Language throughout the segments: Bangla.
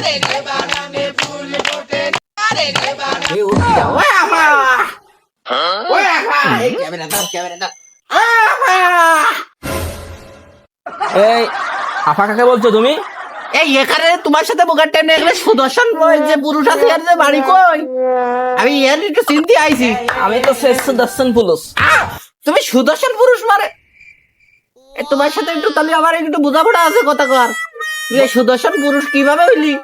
এই আফা কাকে বলছো তুমি? এই এখানে তোমার সাথে বোকার টাইম এখানে সুদর্শন যে পুরুষ আছে আর যে বাড়ি কই, আমি এর একটু চিনতে আইছি। আমি তো শেষ সুদর্শন পুরুষ। তুমি সুদর্শন পুরুষ মানে তোমার সাথে একটু তাহলে আমার একটু বোঝাপড়া আছে কথা কর। তুই সুদর্শন পুরুষ কিভাবে হইলি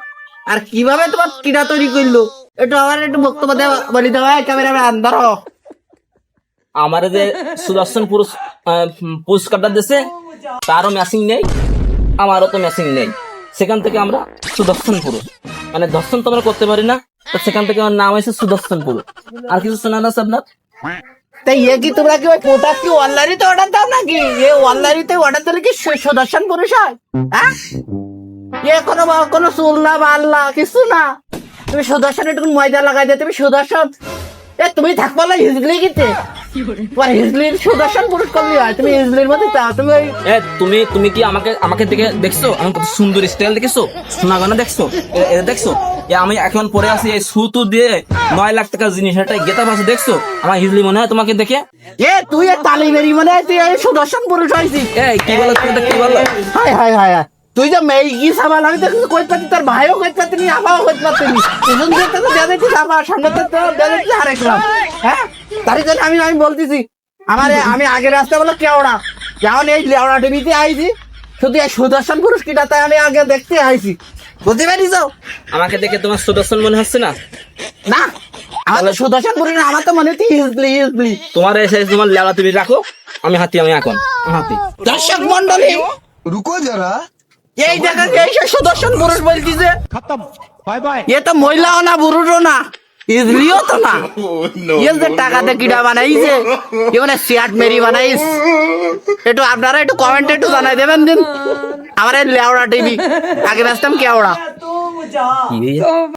আর কিভাবে তোমার কিনা তৈরি করলো একটু আমার একটু বক্তব্য দেওয়া বলি দেওয়া ক্যামেরা আন্দার। আমার যে সুদর্শন পুরুষ পুরস্কারটা দিয়েছে তারও ম্যাচিং নেই, আমারও তো ম্যাচিং নেই। সেখান থেকে আমরা সুদর্শন পুরুষ মানে দর্শন তোমরা করতে পারি না, তো সেখান থেকে আমার নাম হয়েছে সুদর্শন পুরুষ। আর কিছু শোনা আছে আপনার? তাই এ কি তোমরা কি ওই প্রোডাক্ট কি অনলাইনে অর্ডার দাও নাকি? এ অনলাইনে অর্ডার দিলে কি সুদর্শন পুরুষ হয়? হ্যাঁ, এ কোনো চুল না বাল না কিছু না, তুমি সুদর্শন একটু ময়দা লাগাই দিয়ে তুমি সুদর্শন। এ তুমি থাকবো না হিজলি কিতে হিজলির সুদর্শন পুরুষ করলি হয়, তুমি হিজলির মধ্যে তুমি ওই তুমি কি আমাকে দেখে দেখছো? আমি কত সুন্দর স্টাইল দেখেছো, সোনা গয়না দেখছো, এটা দেখছো? আমি এখন পরে আছি এই সুতু দিয়ে 9 লাখ টাকার জিনিস, এটা গেতা পাশে দেখছো? আমার হিজলি মনে হয় তোমাকে দেখে? এ তুই তালি বেরি মনে হয় তুই সুদর্শন পুরুষ হয়েছিস। কি বলো তুমি, কি বলো? হায় হায় হায় হায়, তুই যে মেয়ে কি সাবাল, আমি তো কই পাতি, তোর ভাইও কই পাতি নি, আমারও কই পাতি নি, দুজন দেখতে তো দেয়া দেখছিস, আমার সামনে তো দেয়া দেখছিস আরেক রাম। হ্যাঁ, তারই জন্য আমি বলতেছি আমি আগের রাস্তা বলো কেওড়া, যেমন এই লেওড়া টিভিতে আইছি শুধু এই সুদর্শন পুরুষ কিটা, তাই আমি আগে দেখতে আইছি, বুঝতে পারিস? আমাকে দেখে তোমার সুদর্শন মনে হচ্ছে না? না, আমার তো সুদর্শন পুরুষ না, আমার তো মনে হচ্ছে হিজলি। তোমার এসে তোমার লেওড়া তুমি রাখো, আমি এখন হাতি। দর্শক মন্ডলী रुको जरा, এই জায়গা এই সুদর্শন পুরুষ বলতিছে खत्म, बाय बाय। এ তো মহিলাও না পুরুষও না ইজলিও তো না, এ যে টাকাতে কিডা বানাইছে এ মানে সিয়াট মেরি বানাইস। একটু আপনারা একটু কমেন্টে একটু জানাই দেবেন দিন আমার এই লেওড়া টিভি আগে ব্যস্তাম কেওড়া।